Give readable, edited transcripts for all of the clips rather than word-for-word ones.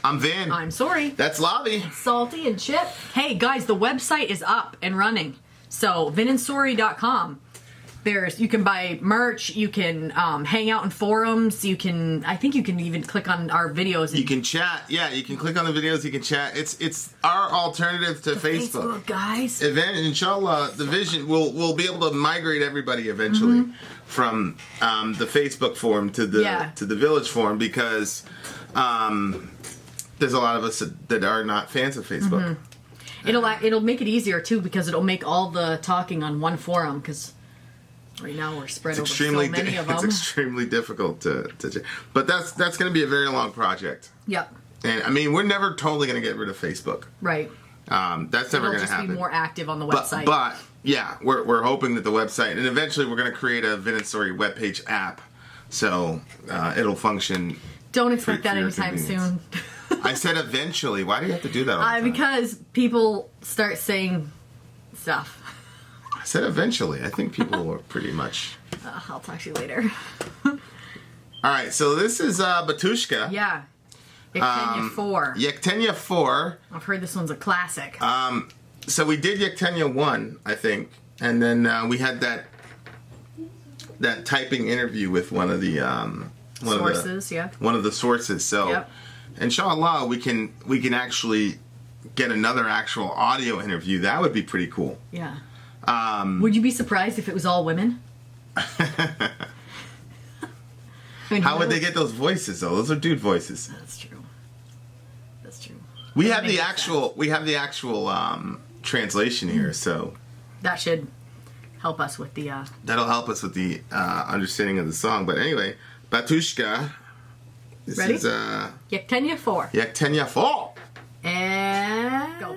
I'm Vin. I'm Sori. That's Lavi. Salty and Chip. Hey guys, the website is up and running. So vinandsori.com. You can buy merch, you can hang out in forums, I think you can even click on our videos. You can chat. Yeah, you can click on the videos, you can chat. It's our alternative to Facebook. Guys. Inshallah, the vision, we'll be able to migrate everybody eventually from the Facebook forum to the village forum, because there's a lot of us that are not fans of Facebook. It'll make it easier too, because it'll make all the talking on one forum, because right now we're spread over so many of them. It's extremely difficult to but that's going to be a very long project. Yep. And I mean, we're never totally going to get rid of Facebook. Right. That's never going to happen. It'll just be more active on the website. But yeah, we're hoping that the website, and eventually we're going to create a Vin and Sori webpage app, so it'll function. Don't expect that anytime soon. I said eventually. Why do you have to do that all the time? Because people start saying stuff. I said eventually. I think people were pretty much... I'll talk to you later. All right, so this is Batushka. Yeah. Yekteniya 4. Yekteniya 4. I've heard this one's a classic. So we did Yekteniya 1, I think, and then we had that typing interview with one of the... one of the sources. So, inshallah, we can actually get another actual audio interview. That would be pretty cool. Yeah. Would you be surprised if it was all women? How would they get those voices though? Those are dude voices. That's true. That's true. We have the actual translation here, so that should help us with the. That'll help us with the understanding of the song. But anyway, Batushka. This Ready? is Yekteniya 4. Yekteniya 4. And go.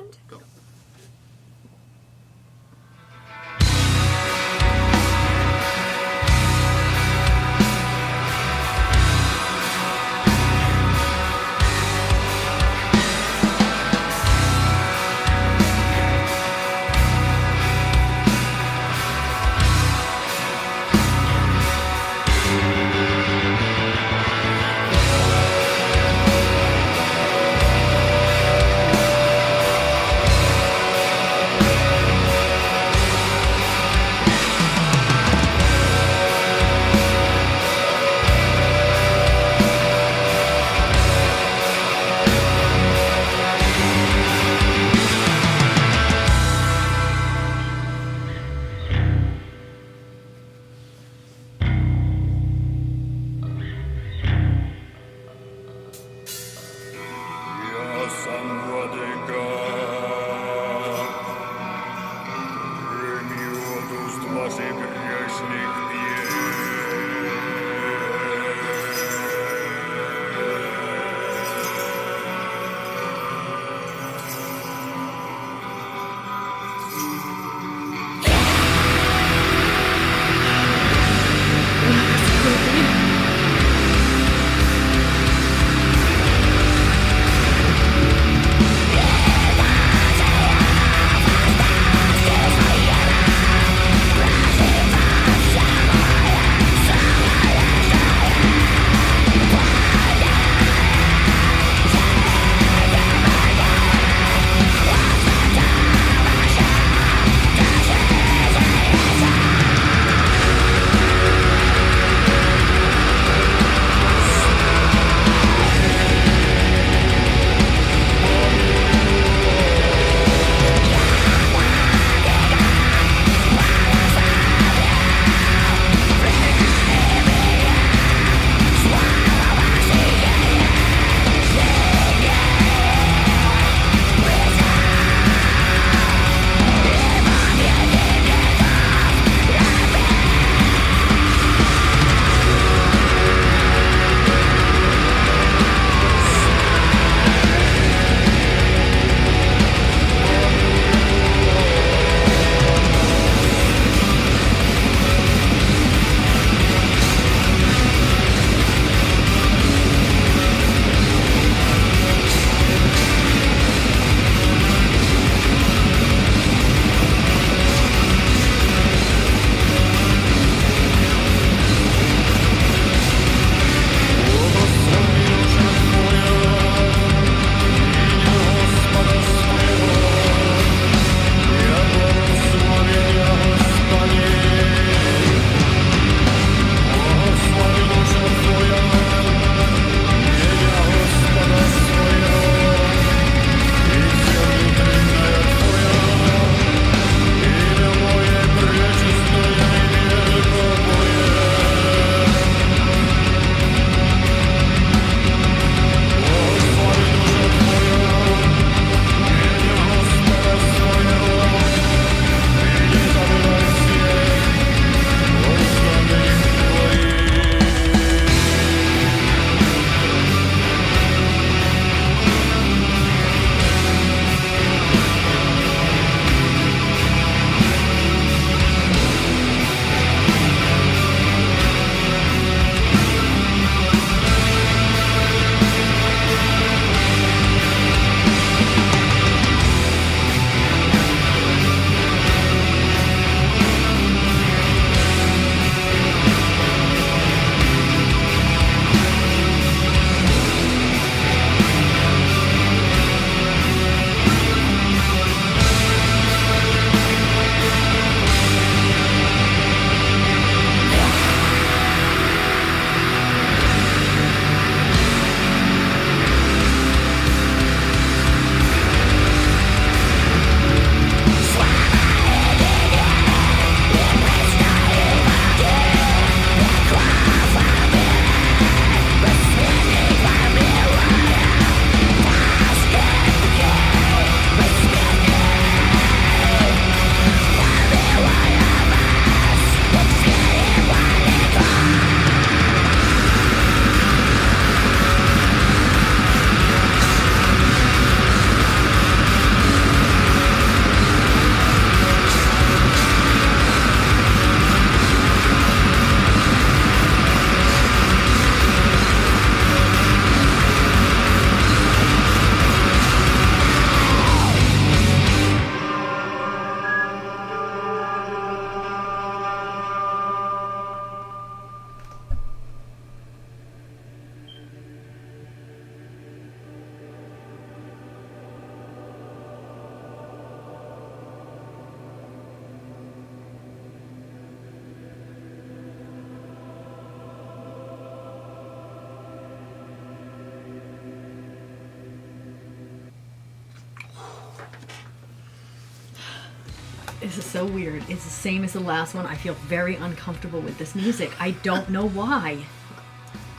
This is so weird. It's the same as the last one. I feel very uncomfortable with this music. I don't know why.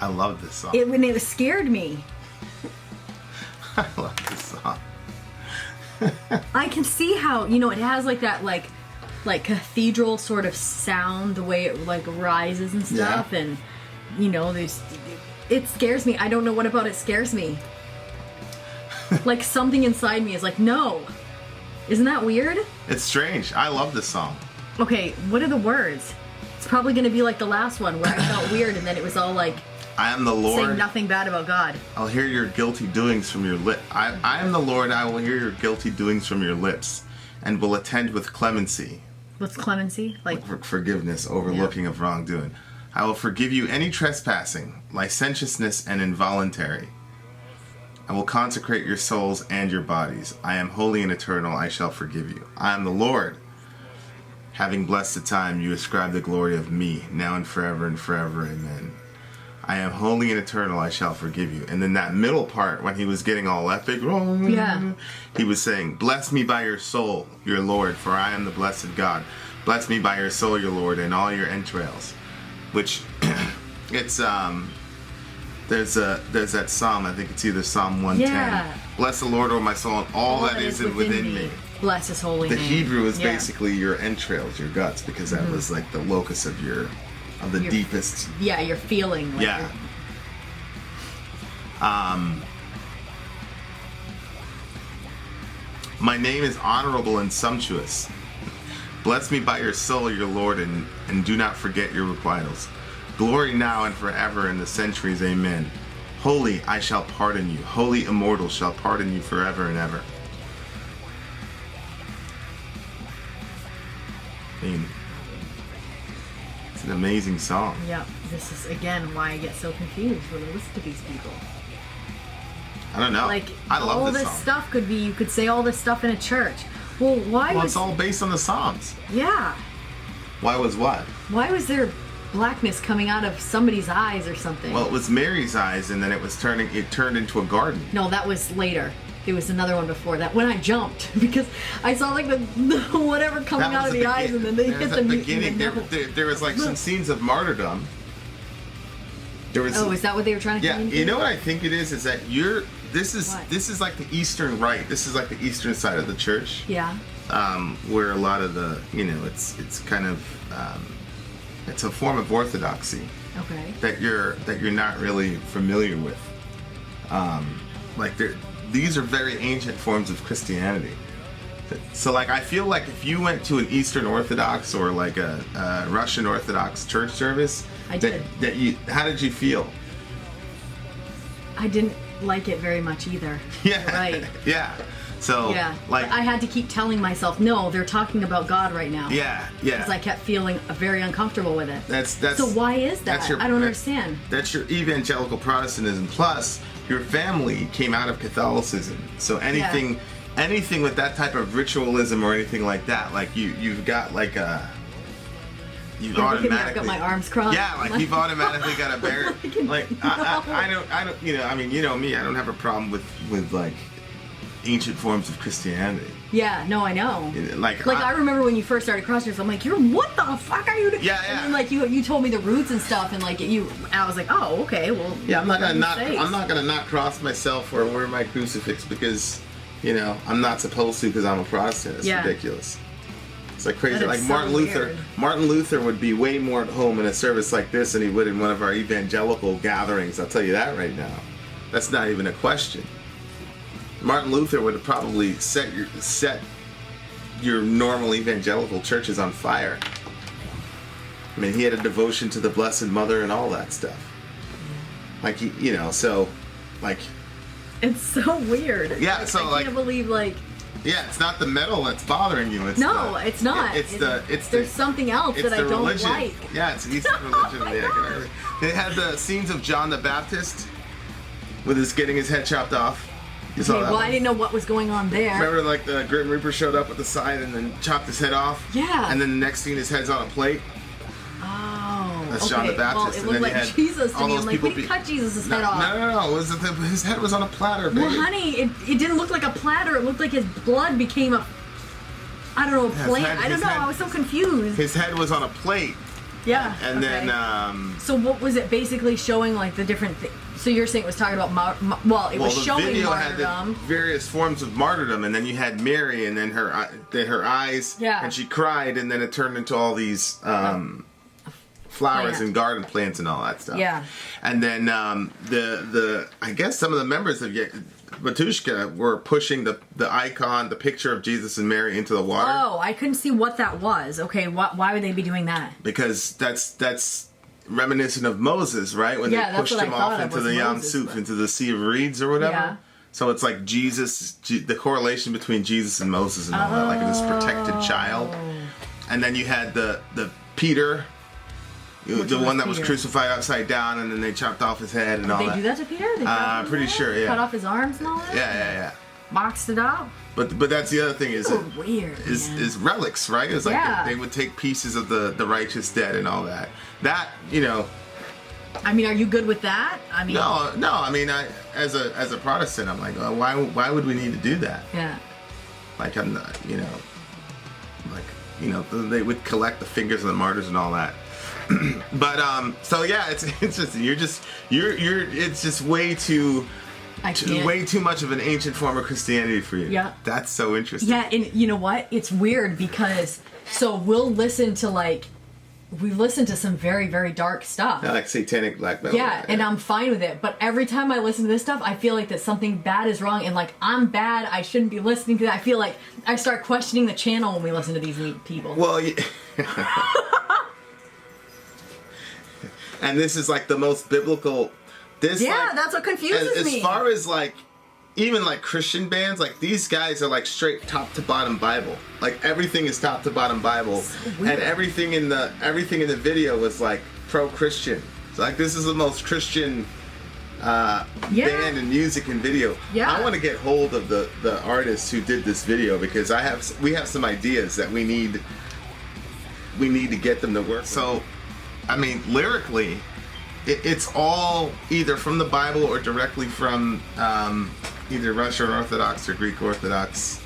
I love this song. It scared me. I love this song. I can see how, it has like that like cathedral sort of sound, the way it like rises and stuff, and it scares me. I don't know what about it scares me. Like something inside me is like, no. Isn't that weird? It's strange. I love this song. Okay, what are the words? It's probably going to be like the last one where I felt weird and then it was all like, I am the Lord. Saying nothing bad about God. I'll hear your guilty doings from your lips. I am the Lord. I will hear your guilty doings from your lips, and will attend with clemency. What's clemency? Like forgiveness, overlooking of wrongdoing. I will forgive you any trespassing, licentiousness, and involuntary. I will consecrate your souls and your bodies. I am holy and eternal. I shall forgive you. I am the Lord. Having blessed the time, you ascribe the glory of me, now and forever and forever. Amen. I am holy and eternal, I shall forgive you. And then that middle part, when he was getting all epic, he was saying, bless me by your soul, your Lord, for I am the blessed God. Bless me by your soul, your Lord, and all your entrails. Which, it's, there's that psalm, I think it's either Psalm 110. Yeah. Bless the Lord, O my soul, and all that is within me. Bless his holy name. The Hebrew is basically your entrails, your guts, because that was like the locus of your deepest. Yeah, you're feeling. Like my name is honorable and sumptuous. Bless me by your soul, your Lord, and do not forget your requitals. Glory now and forever in the centuries. Amen. Holy, I shall pardon you. Holy, immortal, shall pardon you forever and ever. I mean, it's an amazing song. Yeah, this is again why I get so confused when I listen to these people. I don't know. Like I love all this song. Stuff could be. You could say all this stuff in a church. Well, why? Well, it's all based on the Psalms. Yeah. Why was what? Why was there blackness coming out of somebody's eyes or something? Well, it was Mary's eyes, and then it turned into a garden. No, that was later. There was another one before that when I jumped because I saw like the whatever coming out of the eyes, and then they hit the beginning. There was like some scenes of martyrdom. Is that what they were trying to? Yeah, you know what I think it is that this is like the Eastern Rite. This is like the Eastern side of the church. Yeah. Where a lot of the it's kind of it's a form of orthodoxy. Okay. That you're not really familiar with. These are very ancient forms of Christianity. So, like, I feel like if you went to an Eastern Orthodox or like a Russian Orthodox church service, how did you feel? I didn't like it very much either. Yeah. Right. Yeah. So, but I had to keep telling myself, no, they're talking about God right now. Yeah. Because I kept feeling very uncomfortable with it. That's. So why is that? I don't understand. That's your evangelical Protestantism. Plus, your family came out of Catholicism. So anything with that type of ritualism or anything like that, like you've got like a. You've automatically. I've got my arms crossed. Yeah, like you've automatically got a bear. Like I don't. I mean, you know me. I don't have a problem with like ancient forms of Christianity. Yeah, no, I know. Like I remember when you first started crossing, I'm like, what the fuck are you doing? Yeah. And then like you told me the roots and stuff, and like I was like, oh, okay, well. Yeah, I'm not gonna not cross myself or wear my crucifix because, I'm not supposed to because I'm a Protestant. It's ridiculous. It's like crazy. Like Martin Luther. Weird. Martin Luther would be way more at home in a service like this than he would in one of our evangelical gatherings. I'll tell you that right now. That's not even a question. Martin Luther would have probably set your normal evangelical churches on fire. I mean, he had a devotion to the Blessed Mother and all that stuff. Like, so, like... It's so weird. Yeah, so, I can't believe, like... Yeah, it's not the metal that's bothering you. It's it's not. There's something else that I don't religion. like. Yeah, it's Eastern religion. They had the scenes of John the Baptist with getting his head chopped off. I didn't know what was going on there. Remember, like, the Grim Reaper showed up at the side and then chopped his head off? Yeah. And then the next scene, his head's on a plate. Oh. That's John the Baptist. Well, it looked like Jesus to me. I'm like, we didn't cut Jesus' head off. No. His head was on a platter, baby. Well, honey, it didn't look like a platter. It looked like his blood became a I don't know, a plate. I don't know. I was so confused. His head was on a plate. Yeah. And okay. then. So what was it basically showing? Like the different things. So you're saying it was talking about it was showing the video martyrdom. had the various forms of martyrdom, and then you had Mary, and then her eyes, and she cried, and then it turned into all these flowers and garden plants and all that stuff. Yeah. And then I guess some of the members of Batushka were pushing the icon, the picture of Jesus and Mary into the water. Oh, I couldn't see what that was. Okay, why would they be doing that? Because that's reminiscent of Moses, right? When they pushed him off into the into the Sea of Reeds or whatever. Yeah. So it's like the correlation between Jesus and Moses and all that, like this protected child. And then you had the Peter, the one that was crucified upside down, and then they chopped off his head and all that. Did they do that to Peter? I'm pretty sure, yeah. Cut off his arms and all that? Yeah. Boxed it up? But that's the other thing is relics, right? It's like they would take pieces of the righteous dead and all that. That, I mean, are you good with that? I mean, no. I mean, as a Protestant, I'm like, oh, why would we need to do that? Yeah. Like I'm not, they would collect the fingers of the martyrs and all that. But so yeah, it's interesting. It's just way too much of an ancient form of Christianity for you. Yeah. That's so interesting. Yeah, and you know what? It's weird because we listen to some very, very dark stuff. Yeah, like satanic black metal. Yeah, and I'm fine with it. But every time I listen to this stuff, I feel like that something bad is wrong, and like I'm bad. I shouldn't be listening to that. I feel like I start questioning the channel when we listen to these people. Well, and this is like the most biblical. That's what confuses me. As far as like, even like Christian bands, like these guys are like straight top to bottom Bible. Like everything is top to bottom Bible, and everything in the video was like pro-Christian. So like this is the most Christian band and music and video. Yeah. I want to get hold of the artists who did this video because we have some ideas that we need to get them to work. So, I mean, lyrically, it's all either from the Bible or directly from either Russian Orthodox or Greek Orthodox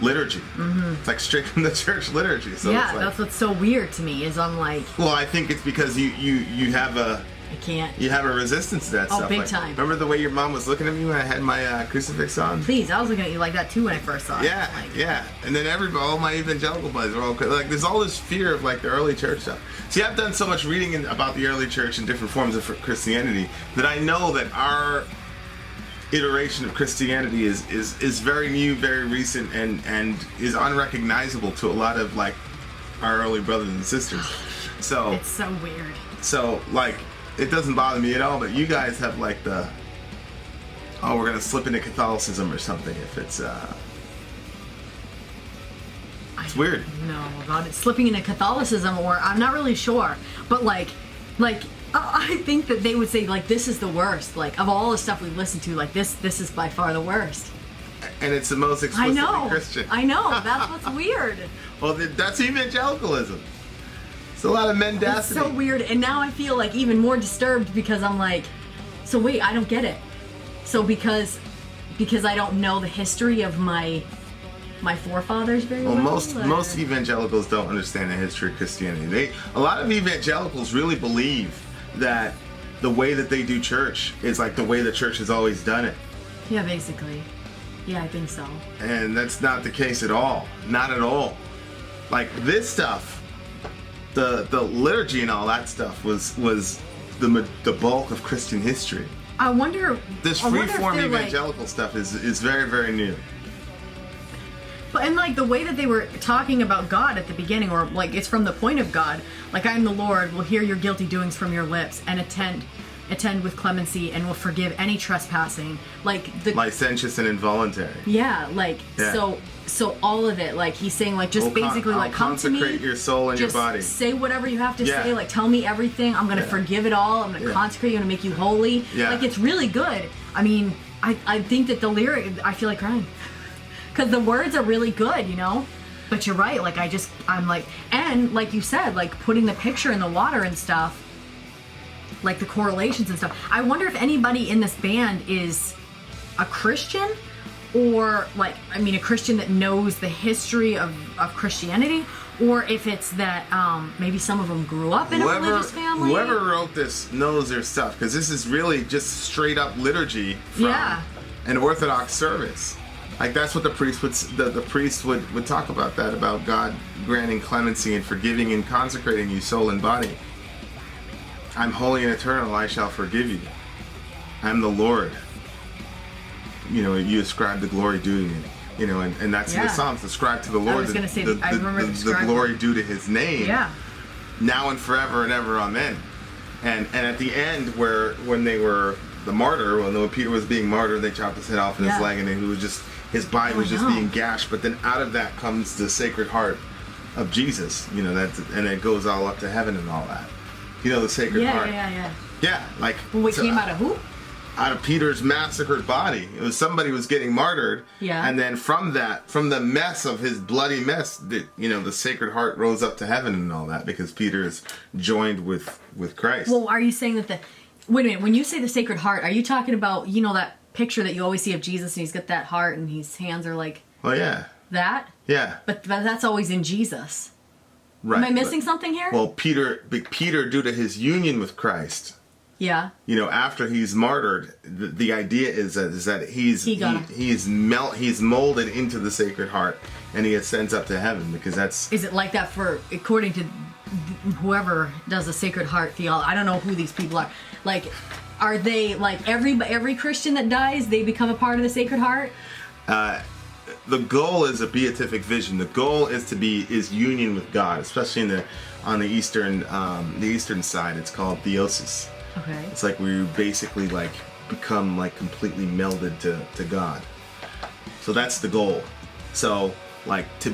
liturgy. Mm-hmm. It's like straight from the church liturgy. So yeah, that's what's so weird to me is I'm like... Well, I think it's because you have a... I can't. You have a resistance to that stuff. Oh, big time. Remember the way your mom was looking at me when I had my crucifix on? Please, I was looking at you like that too when I first saw it. Yeah. And then all my evangelical buddies were all like, there's all this fear of like the early church stuff. See, I've done so much reading about the early church and different forms of Christianity that I know that our iteration of Christianity is very new, very recent, and is unrecognizable to a lot of like our early brothers and sisters. So it's so weird. So like, it doesn't bother me at all, but you guys have like we're gonna slip into Catholicism or something if it's weird. No, about it slipping into Catholicism, or I'm not really sure, but like I think that they would say like this is the worst, like of all the stuff we've listened to, like this is by far the worst. And it's the most explicitly Christian. I know, that's what's weird. Well, that's evangelicalism. It's a lot of mendacity. It's so weird, and now I feel like even more disturbed because I'm like, so wait, I don't get it. So because I don't know the history of my forefathers very well. Most evangelicals don't understand the history of Christianity. A lot of evangelicals really believe that the way that they do church is like the way the church has always done it. Yeah, basically. Yeah, I think so. And that's not the case at all. Not at all. Like this stuff, the liturgy and all that stuff was the bulk of Christian history. I wonder. This free-form evangelical stuff is very, very new. But and like the way that they were talking about God at the beginning, or like it's from the point of God, like I am the Lord, will hear your guilty doings from your lips and attend with clemency and will forgive any trespassing. Like the licentious and involuntary. Yeah, like so all of it, like he's saying, like just basically like come to me, consecrate your soul and your body. Say whatever you have to say, like tell me everything. I'm gonna forgive it all. I'm gonna consecrate you. I'm gonna make you holy. Yeah. Like it's really good. I mean, I think that the lyric, I feel like crying. Because the words are really good, you know? But you're right, like I'm like, and like you said, like putting the picture in the water and stuff, like the correlations and stuff. I wonder if anybody in this band is a Christian or like, I mean, a Christian that knows the history of Christianity, or if it's that maybe some of them grew up in a religious family. Whoever wrote this knows their stuff, because this is really just straight up liturgy from an Orthodox service. Like that's what the priest would talk about, that about God granting clemency and forgiving and consecrating you soul and body. I'm holy and eternal, I shall forgive you. I'm the Lord. You know, you ascribe the glory due to me. You know, and that's in the Psalms, ascribe to the Lord I was going to say, I remember the glory due to his name. Yeah. Now and forever and ever, amen. And at the end, when they were the martyr, when Peter was being martyred, they chopped his head off in his leg, and he was just, his body was just being gashed. But then out of that comes the Sacred Heart of Jesus. You know, and it goes all up to heaven and all that. You know, the Sacred Heart. Yeah, like. Well, it came out of who? Out of Peter's massacred body. It was somebody was getting martyred. Yeah. And then from the mess of his bloody mess, the Sacred Heart rose up to heaven and all that, because Peter is joined with Christ. Well, are you saying that wait a minute, when you say the Sacred Heart, are you talking about, you know, that picture that you always see of Jesus and he's got that heart and his hands are like. Oh yeah. That? Yeah. But that's always in Jesus. Right. Am I missing something here? Well, Peter, due to his union with Christ. Yeah. You know, after he's martyred, the idea is that he's molded into the Sacred Heart, and he ascends up to heaven, because that's. Is it like that for, according to whoever does the Sacred Heart theology? I don't know who these people are. Like, are they like every Christian that dies, they become a part of the Sacred Heart? The goal is a beatific vision. The goal is union with God, especially on the eastern side. It's called theosis. Okay. It's like we basically like become like completely melded to God. So that's the goal. So like to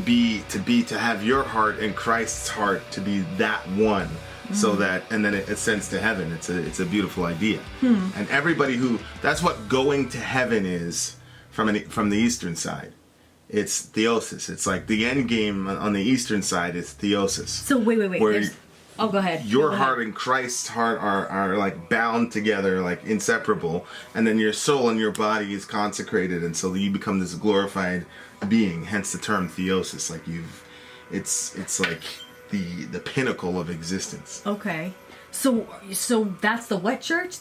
have your heart and Christ's heart to be that one, so that, and then it ascends to heaven. It's a beautiful idea. And everybody that's what going to heaven is from the eastern side. It's theosis. It's like the end game on the eastern side is theosis. So wait. Where go ahead. Your heart and Christ's heart are like bound together, like inseparable, and then your soul and your body is consecrated, and so you become this glorified being. Hence the term theosis. Like it's like the pinnacle of existence. Okay. So that's the what church?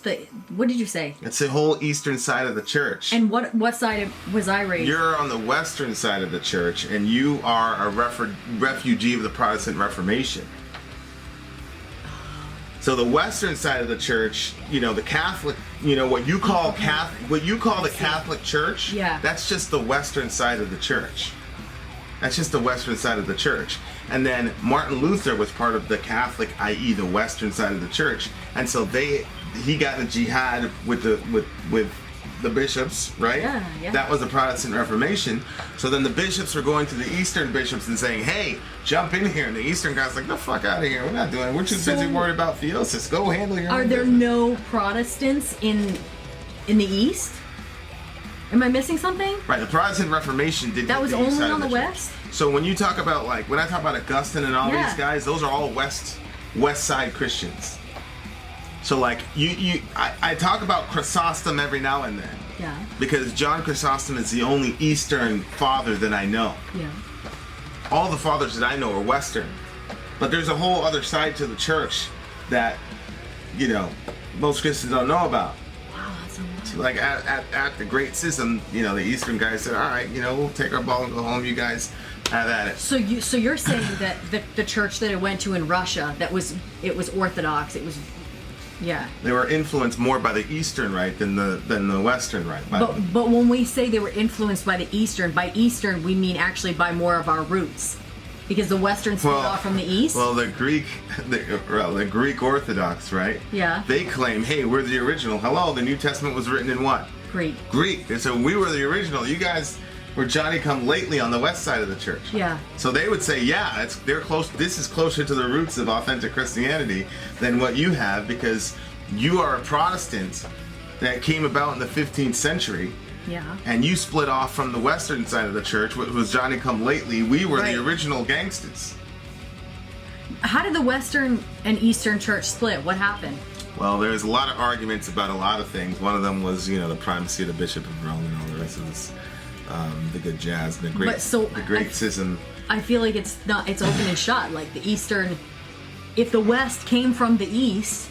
What did you say? It's the whole eastern side of the church. And what side was I raised? You're on the western side of the church, and you are a refugee of the Protestant Reformation. So the western side of the church, you know, the Catholic, you know, what you call the Catholic Church, that's just the western side of the church. That's just the western side of the church. And then Martin Luther was part of the Catholic, i.e. the western side of the church. And so he got in a jihad with the bishops, right? Yeah. That was the Protestant Reformation. So then the bishops were going to the Eastern bishops and saying, hey, jump in here. And the Eastern guys like, the fuck out of here. We're not doing it. We're too busy worried about theosis. Go handle your own business. Are there no Protestants in the East? Am I missing something? Right, the Protestant Reformation did that was only on the West? So when you talk about, like, when I talk about Augustine and all these guys, those are all West Side Christians. So like I talk about Chrysostom every now and then. Yeah. Because John Chrysostom is the only Eastern father that I know. Yeah. All the fathers that I know are Western. But there's a whole other side to the church that, you know, most Christians don't know about. Wow, that's amazing. So like at the Great Schism, you know, the Eastern guys said, all right, you know, we'll take our ball and go home. You guys have at it. So you're saying that the church that it went to in Russia, it was Orthodox. It was. Yeah. They were influenced more by the Eastern Rite than the Western Rite. But when we say they were influenced by the Eastern, we mean actually by more of our roots, because the Western split off from the East. Well, the Greek Orthodox, right? Yeah. They claim, hey, we're the original. Hello, the New Testament was written in what? Greek. So we were the original. You guys were Johnny-come-lately on the west side of the church. Yeah. So they would say, yeah, they're close. This is closer to the roots of authentic Christianity than what you have, because you are a Protestant that came about in the 15th century. Yeah. And you split off from the western side of the church, which was Johnny-come-lately. We were the original gangsters. How did the Western and Eastern church split? What happened? Well, there's a lot of arguments about a lot of things. One of them was, you know, the primacy of the Bishop of Rome and all the rest of this. the good jazz, the great schism. I feel like it's open and shut. Like the Eastern, if the West came from the East,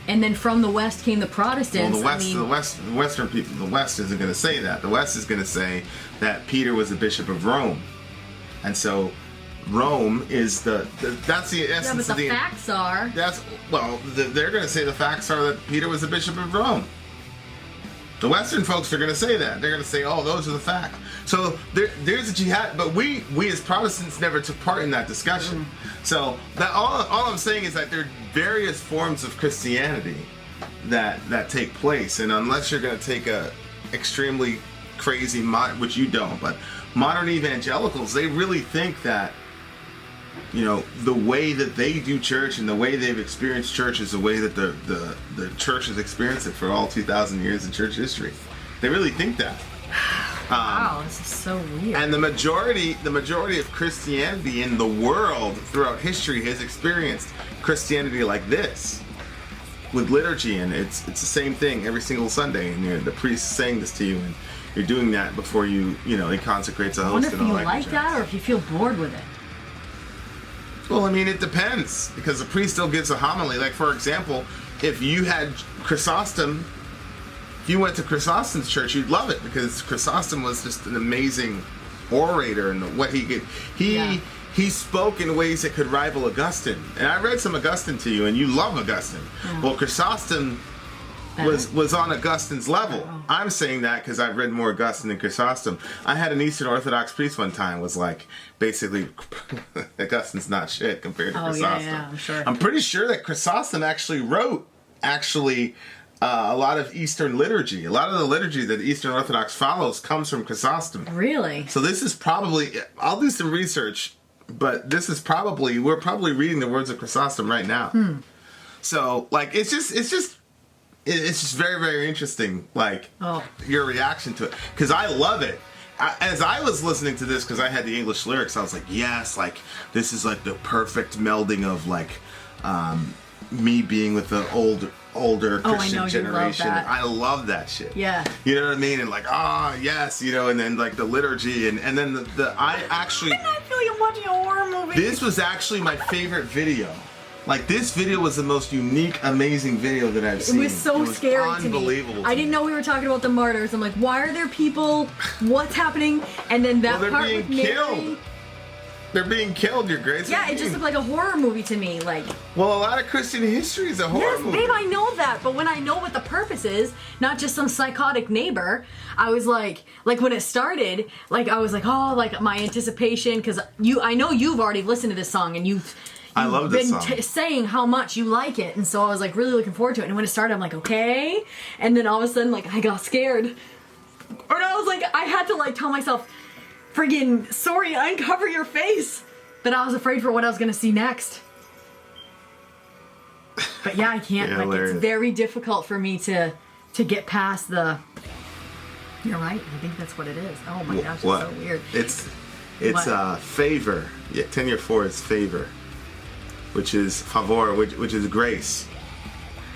and then from the West came the Protestants. Well, the Western people, the West isn't going to say that. The West is going to say that Peter was the Bishop of Rome, and so Rome is that's the essence of the. Yeah, but the facts are. They're going to say the facts are that Peter was the Bishop of Rome. The Western folks are going to say that. They're going to say, "Oh, those are the facts." So there's a jihad, but we as Protestants never took part in that discussion. So that all I'm saying is that there are various forms of Christianity that take place, and unless you're going to take a extremely crazy which you don't, but modern evangelicals, they really think that the way that they do church and the way they've experienced church is the way that the church has experienced it for all 2,000 years in church history. They really think that. Wow, this is so weird. And the majority of Christianity in the world throughout history has experienced Christianity like this, with liturgy, and it's the same thing every single Sunday, and the priest is saying this to you, and you're doing that before he consecrates a host. I wonder if you like that or if you feel bored with it. Well, I mean, it depends, because the priest still gives a homily. Like, for example, if you had Chrysostom, if you went to Chrysostom's church, you'd love it, because Chrysostom was just an amazing orator, and what he could, he spoke in ways that could rival Augustine. And I read some Augustine to you, and you love Augustine. Yeah. Well, Chrysostom was on Augustine's level. I'm saying that because I've read more Augustine than Chrysostom. I had an Eastern Orthodox priest one time was like, basically, Augustine's not shit compared to Chrysostom. Yeah, I'm sure. I'm pretty sure that Chrysostom actually wrote a lot of Eastern liturgy. A lot of the liturgy that Eastern Orthodox follows comes from Chrysostom. Really? So this is probably, I'll do some research, but we're probably reading the words of Chrysostom right now. So, like, it's just very, very interesting, like, your reaction to it. Because I love it. As I was listening to this, because I had the English lyrics, I was like, yes, like, this is, like, the perfect melding of, like, me being with the older Christian generation. I love that shit. Yeah. You know what I mean? And, like, yes, and then, like, the liturgy, and then I actually... I feel like I'm watching a horror movie. This was actually my favorite video. Like, this video was the most unique, amazing video that I've seen. It was so scary to me. Unbelievable. I didn't know we were talking about the martyrs. I'm like, why are there people? What's happening? And then that part with Mary. They're being killed, Your Grace. Yeah, it just looked like a horror movie to me. Like, well, a lot of Christian history is a horror movie. Yes, babe, I know that. But when I know what the purpose is, not just some psychotic neighbor, I was like when it started, like, I was like, oh, like, my anticipation, because I know you've already listened to this song, and you've love this song. Saying how much you like it, and so I was like really looking forward to it. And when it started, I'm like, okay, and then all of a sudden, like, I got scared, or I was like, I had to like tell myself, friggin' sorry, uncover your face. But I was afraid for what I was gonna see next. But yeah, I can't. Yeah, like, hilarious. It's very difficult for me to get past the. You're right. I think that's what it is. Oh my gosh, it's so weird. It's favor. Yekteniya 4 is favor, which is favor, which is grace.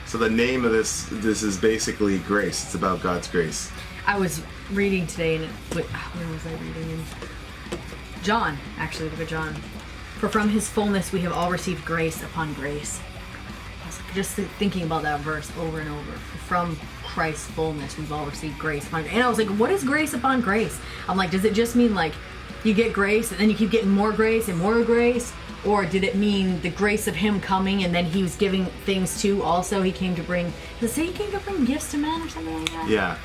So the name of this is basically grace. It's about God's grace. I was reading today, and where was I reading? In John, actually, the book of John. For from His fullness we have all received grace upon grace. I was like, just thinking about that verse over and over. From Christ's fullness we've all received grace upon grace. And I was like, what is grace upon grace? I'm like, does it just mean like you get grace and then you keep getting more grace and more grace? Or did it mean the grace of Him coming and then He was giving things too? Also, He came to bring, does it say He came to bring gifts to men or something like that? Yeah.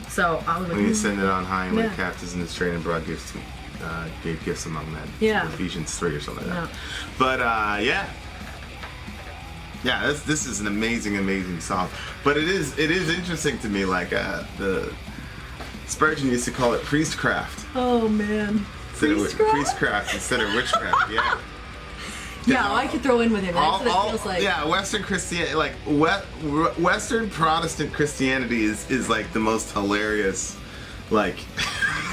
So I was like, when He ascended on high and went captives in His train and brought gifts to gave gifts among men. Yeah. Ephesians 3 or something like that. But yeah, this is an amazing song. But it is interesting to me, like the Spurgeon used to call it priestcraft. Oh man. Priestcraft instead of witchcraft. Yeah. Yeah, I could throw in with him. That's what it feels like. Yeah, Western Christianity, like Western Protestant Christianity is like the most hilarious, like.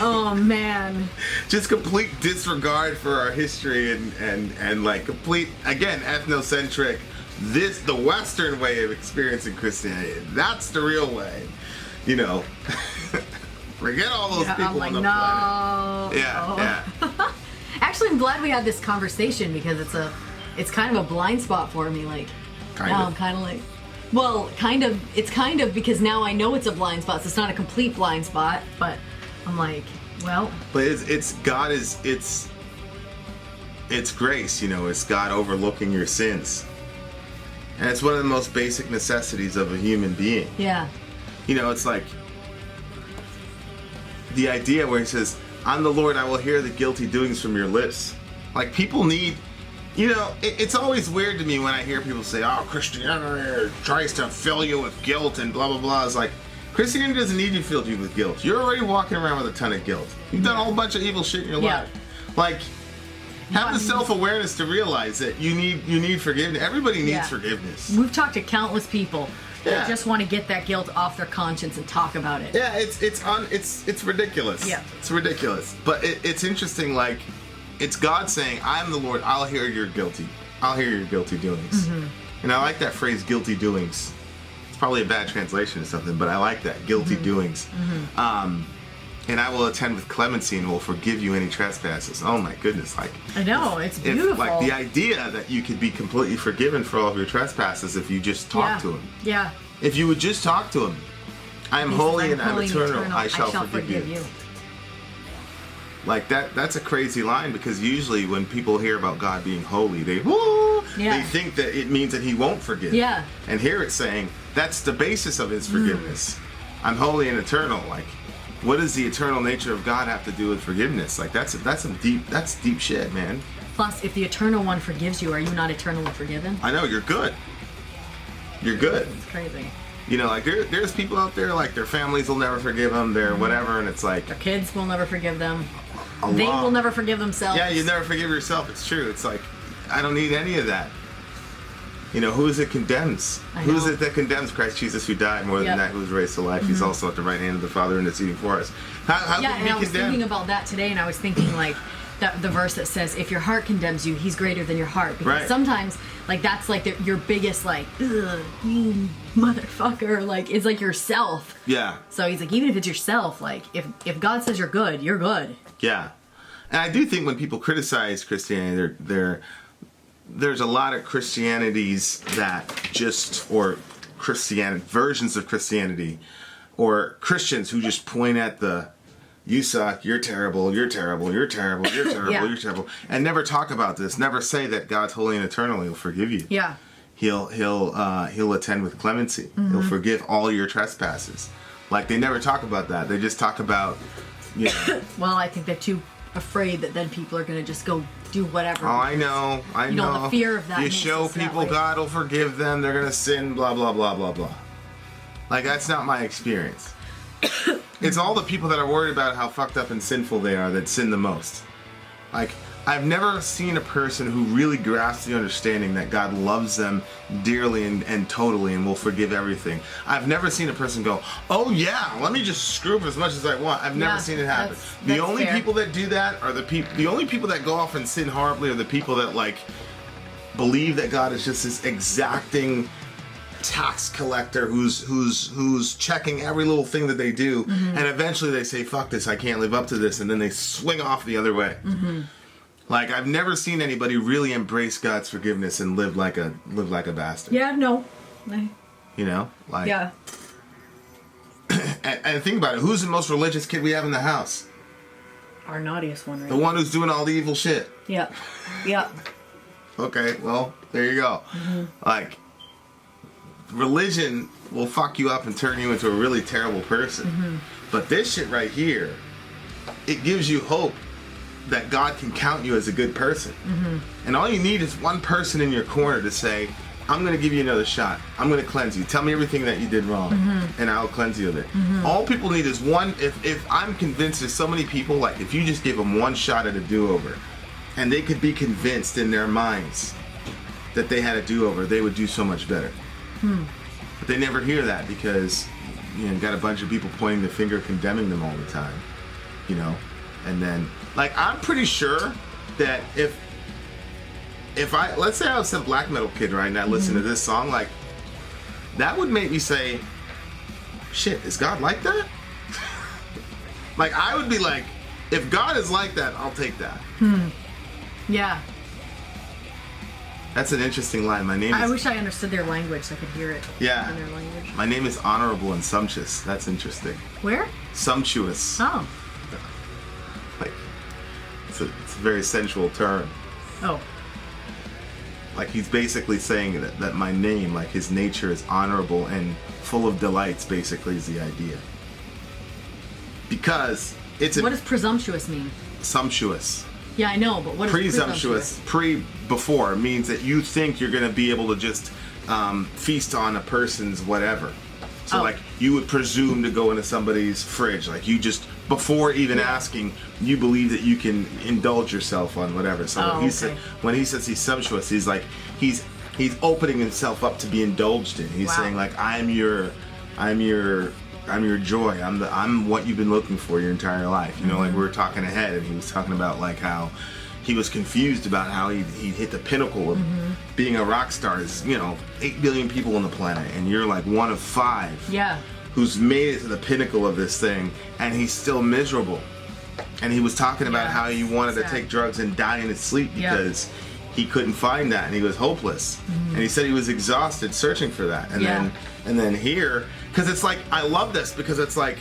Oh man. Just complete disregard for our history and like complete, again, ethnocentric. The Western way of experiencing Christianity. That's the real way, Forget all those people I'm like, on the no. planet. Yeah. Actually, I'm glad we had this conversation because it's kind of a blind spot for me. Like, now I'm kind of like, well, it's kind of because now I know it's a blind spot. So it's not a complete blind spot, but I'm like, well. But it's grace, it's God overlooking your sins. And it's one of the most basic necessities of a human being. Yeah. It's like the idea where he says, I'm the Lord, I will hear the guilty doings from your lips. Like, people need, it's always weird to me when I hear people say, oh, Christianity tries to fill you with guilt and blah, blah, blah. It's like, Christianity doesn't need to fill you with guilt. You're already walking around with a ton of guilt. You've done a whole bunch of evil shit in your life. Like, have the self-awareness to realize that you need forgiveness. Everybody needs forgiveness. We've talked to countless people that just want to get that guilt off their conscience and talk about it. Yeah, it's ridiculous. Yeah. It's ridiculous. But it's interesting, like, it's God saying, I'm the Lord, I'll hear your guilty doings. Mm-hmm. And I like that phrase, guilty doings. It's probably a bad translation or something, but I like that, guilty doings. Mm-hmm. And I will attend with clemency and will forgive you any trespasses. Oh my goodness, like, I know, it's beautiful. Like, the idea that you could be completely forgiven for all of your trespasses if you just talk to him. Yeah. If you would just talk to him. I am holy and I'm eternal. I shall forgive you. Like, that's a crazy line, because usually when people hear about God being holy, they think that it means that he won't forgive. Yeah. And here it's saying that's the basis of his forgiveness. I'm holy and eternal. Like, what does the eternal nature of God have to do with forgiveness? Like, that's deep shit, man. Plus, if the eternal one forgives you, are you not eternally forgiven? I know, you're good. You're good. It's crazy. Like, there's people out there, like, their families will never forgive them, their whatever, and it's like, their kids will never forgive them. They will never forgive themselves. Yeah, you never forgive yourself. It's true. It's like, I don't need any of that. Who is it condemns? Who is it that condemns Christ Jesus, who died, more than that, who was raised to life? Mm-hmm. He's also at the right hand of the Father interceding for us. How can he be condemned? I was thinking about that today, and I was thinking, like, the verse that says, if your heart condemns you, he's greater than your heart. Because sometimes, like, that's, like, your biggest, like, ugh, you motherfucker. Like, it's like yourself. Yeah. So he's like, even if it's yourself, like, if God says you're good, you're good. Yeah. And I do think when people criticize Christianity, there's a lot of Christianities that or versions of Christianity, or Christians who just point at you suck, you're terrible, you're terrible, you're terrible, you're terrible, you're terrible, and never talk about this, never say that God's holy and eternal, he'll forgive you. Yeah. He'll attend with clemency. Mm-hmm. He'll forgive all your trespasses. Like, they never talk about that. They just talk about, Well, I think they're too afraid that then people are going to just go do whatever. Oh, I know. The fear of that. You show people God will forgive them, they're going to sin, blah, blah, blah, blah, blah. Like, that's not my experience. It's all the people that are worried about how fucked up and sinful they are that sin the most. Like, I've never seen a person who really grasps the understanding that God loves them dearly and totally and will forgive everything. I've never seen a person go, oh yeah, let me just screw up as much as I want. I've never seen it happen. The only people that do that are the only people that go off and sin horribly are the people that, like, believe that God is just this exacting tax collector who's checking every little thing that they do, and eventually they say, fuck this, I can't live up to this, and then they swing off the other way. Like, I've never seen anybody really embrace God's forgiveness and live like a bastard. Yeah, no. Like, yeah. and think about it, who's the most religious kid we have in the house? Our naughtiest one, right? The one who's doing all the evil shit. Yeah. Yeah. Okay, well, there you go. Like, religion will fuck you up and turn you into a really terrible person. But this shit right here, it gives you hope that God can count you as a good person. And all you need is one person in your corner to say, I'm going to give you another shot. I'm going to cleanse you. Tell me everything that you did wrong, and I'll cleanse you of it. All people need is one. If I'm convinced there's so many people, like, if you just give them one shot at a do-over, and they could be convinced in their minds that they had a do-over, they would do so much better. But they never hear that because, you got a bunch of people pointing the finger, condemning them all the time, and then, like, I'm pretty sure that if let's say I was some black metal kid right now, listen to this song, like, that would make me say, shit, is God like that? Like, I would be like, if God is like that, I'll take that. Yeah. That's an interesting line. My name is... I wish I understood their language so I could hear it. Yeah. In their language. My name is honorable and sumptuous. That's interesting. Where? Sumptuous. Oh. Like, it's a very sensual term. Oh. Like, he's basically saying that my name, like, his nature is honorable and full of delights, basically, is the idea. Because it's... What does presumptuous mean? Sumptuous. Yeah, I know, but what is presumptuous? Before means that you think you're going to be able to just feast on a person's whatever. So, like, you would presume to go into somebody's fridge. Like, you just, before even asking, you believe that you can indulge yourself on whatever. So when he says he's sumptuous, he's like, he's opening himself up to be indulged in. He's saying, like, I'm your joy. I'm what you've been looking for your entire life. You know, like, we were talking ahead, and he was talking about, like, how he was confused about how he hit the pinnacle of being a rock star. There's, 8 billion people on the planet, and you're like one of 5 who's made it to the pinnacle of this thing, and he's still miserable. And he was talking about how he wanted to take drugs and die in his sleep because he couldn't find that, and he was hopeless. And he said he was exhausted searching for that. And then here, because it's like, I love this because it's like,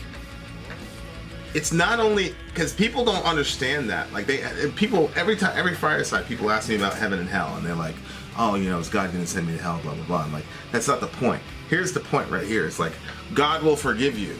it's not only because people don't understand that. Like, every fireside, people ask me about heaven and hell, and they're like, oh, is God going to send me to hell, blah blah blah. I'm like, that's not the point. Here's the point right here. It's like, God will forgive you.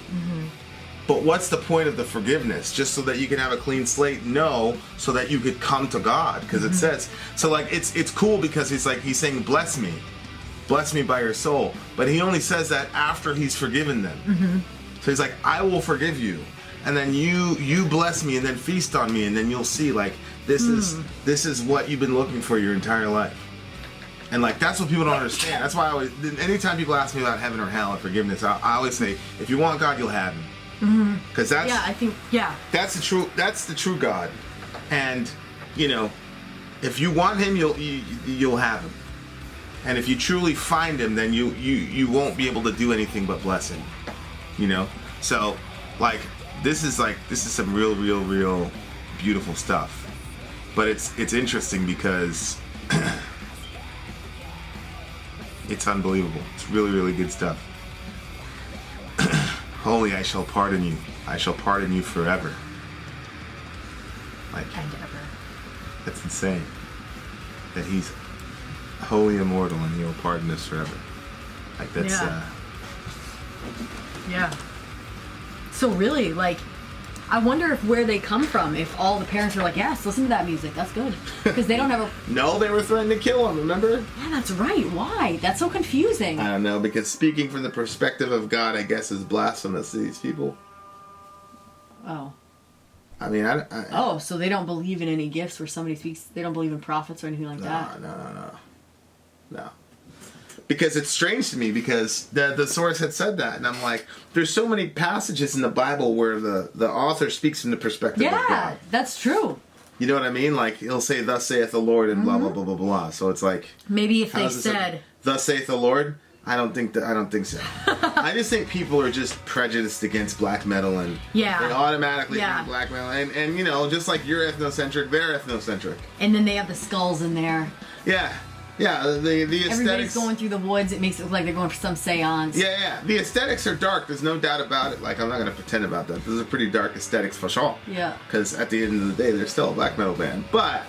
But what's the point of the forgiveness? Just so that you can have a clean slate? No, so that you could come to God. Because it says, so, like, it's cool because he's saying, bless me by your soul. But he only says that after he's forgiven them. So he's like, I will forgive you. And then you bless me and then feast on me, and then you'll see, like, this is what you've been looking for your entire life. And, like, that's what people don't understand. That's why anytime people ask me about heaven or hell and forgiveness, I always say, if you want God, you'll have him. Because that's that's the true God. And if you want him, you'll have him. And if you truly find him, then you won't be able to do anything but bless him. So, like, this is some real beautiful stuff. But it's interesting because it's unbelievable. It's really good stuff. Holy, I shall pardon you. I shall pardon you forever. Like, that's insane. That he's holy, immortal, and he'll pardon us forever. Like, that's So really, like, I wonder where they come from. If all the parents are like, yes, listen to that music, that's good, because they don't ever. No, they were threatening to kill him. Remember? Yeah, that's right. Why? That's so confusing. I don't know, because speaking from the perspective of God, I guess, is blasphemous to these people. Oh. I mean, oh, so they don't believe in any gifts where somebody speaks. They don't believe in prophets or anything like that. No. Because it's strange to me, because the source had said that, and I'm like, there's so many passages in the Bible where the author speaks from the perspective of God. Yeah, that's true. You know what I mean? Like, he'll say, thus saith the Lord, and blah, blah, blah, blah, blah. So it's like... Maybe if they said... Thus saith the Lord? I don't think so. I just think people are just prejudiced against black metal, and they automatically think black metal. And just like you're ethnocentric, they're ethnocentric. And then they have the skulls in there. Yeah. Yeah, the aesthetics... Everybody's going through the woods. It makes it look like they're going for some seance. Yeah. The aesthetics are dark. There's no doubt about it. Like, I'm not going to pretend about that. Those are pretty dark aesthetics for sure. Yeah. Because at the end of the day, they're still a black metal band. But,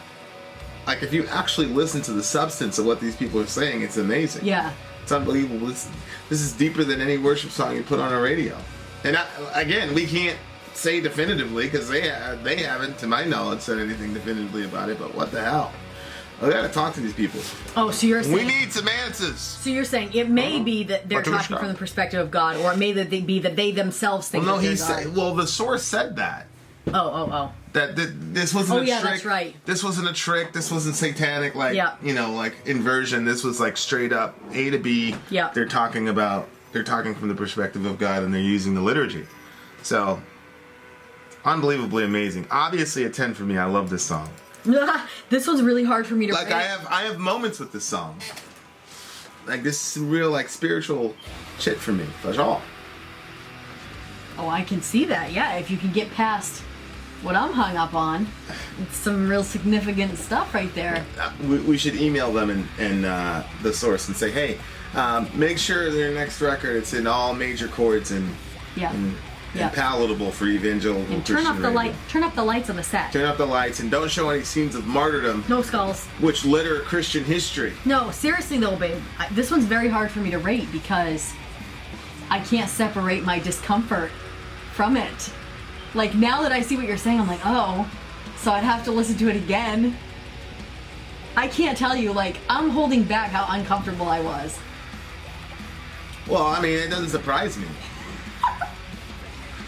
like, if you actually listen to the substance of what these people are saying, it's amazing. Yeah. It's unbelievable. This is deeper than any worship song you put on a radio. And, again, we can't say definitively, because they haven't, to my knowledge, said anything definitively about it. But what the hell? I gotta talk to these people. Oh, so you're saying... We need some answers. So you're saying it may be that they're talking from the perspective of God, or it may be that they themselves think that they're God. Well, the source said that. Oh. That this wasn't a trick. Oh, yeah, that's right. This wasn't a trick. This wasn't satanic, like, like inversion. This was, like, straight up A to B. Yeah. They're talking from the perspective of God, and they're using the liturgy. So, unbelievably amazing. Obviously a 10 for me. I love this song. This one's really hard for me to rate. I have moments with this song. Like, this is real, like, spiritual shit for me. That's all. Oh, I can see that. Yeah, if you can get past what I'm hung up on, it's some real significant stuff right there. We should email them and the source and say, hey, make sure their next record it's in all major chords and palatable for evangelical and Christian radio. Turn up the lights on the set. Turn up the lights and don't show any scenes of martyrdom. No skulls. Which litter Christian history. No, seriously though, babe. This one's very hard for me to rate because I can't separate my discomfort from it. Like, now that I see what you're saying, I'm like, oh, so I'd have to listen to it again. I can't tell you, like, I'm holding back how uncomfortable I was. Well, I mean, it doesn't surprise me.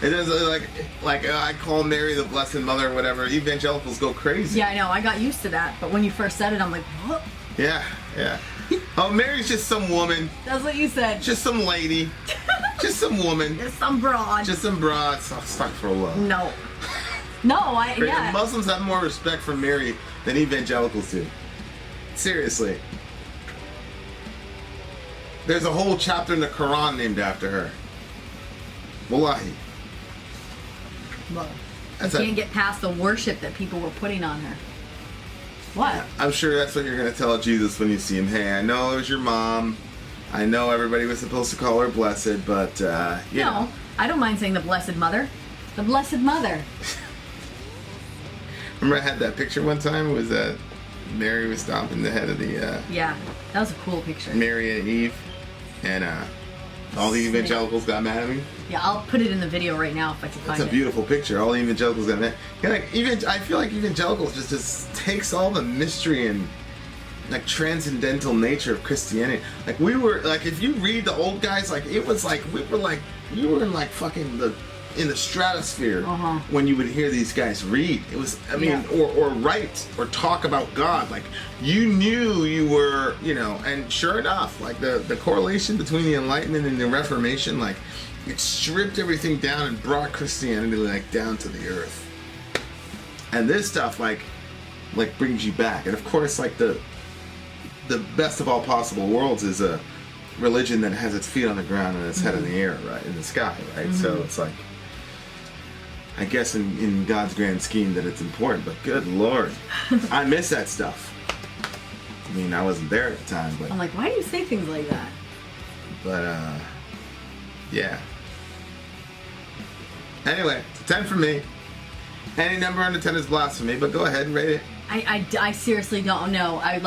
It doesn't, like I call Mary the Blessed Mother or whatever. Evangelicals go crazy. Yeah, I know. I got used to that. But when you first said it, I'm like, what? Yeah. Oh, Mary's just some woman. That's what you said. Just some lady. Just some woman. Just some broad. Just some broad. Astaghfirullah. No. Yeah. Muslims have more respect for Mary than evangelicals do. Seriously. There's a whole chapter in the Quran named after her. Wallahi. Well, you can't get past the worship that people were putting on her. What? I'm sure that's what you're going to tell Jesus when you see him. Hey, I know it was your mom. I know everybody was supposed to call her blessed, but, you know. I don't mind saying the Blessed Mother. The Blessed Mother. Remember I had that picture one time? It was Mary was stomping the head of the... Yeah, that was a cool picture. Mary and Eve. And all the evangelicals got mad at me. Yeah, I'll put it in the video right now if I can find it. It's a beautiful picture. All the evangelicals got mad. I feel like evangelicals just takes all the mystery and like transcendental nature of Christianity. Like we were like, if you read the old guys, like it was like we were like you were in like fucking in the stratosphere when you would hear these guys read. It was, I mean, or write or talk about God. Like you knew you were, you know, and sure enough, like the correlation between the Enlightenment and the Reformation, like it stripped everything down and brought Christianity like down to the earth. And this stuff like brings you back. And of course, like the best of all possible worlds is a religion that has its feet on the ground and its head in the air, right, in the sky, right? So it's like, I guess in God's grand scheme that it's important, but good Lord, I miss that stuff. I mean, I wasn't there at the time, but I'm like, why do you say things like that? But yeah. Anyway, 10 for me. Any number under 10 is blasphemy, but go ahead and rate it. I seriously don't know. I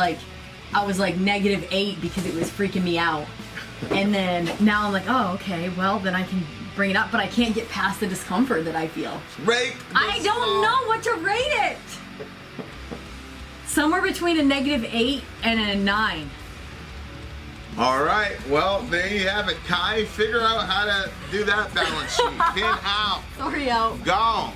was like -8 because it was freaking me out. And then now I'm like, oh, okay, well, then I can bring it up, but I can't get past the discomfort that I feel. Rate I don't know what to rate it. Somewhere between a -8 and a 9. All right, well, there you have it. Kai, figure out how to do that balance sheet. Pin out. Sorry, out. Gone.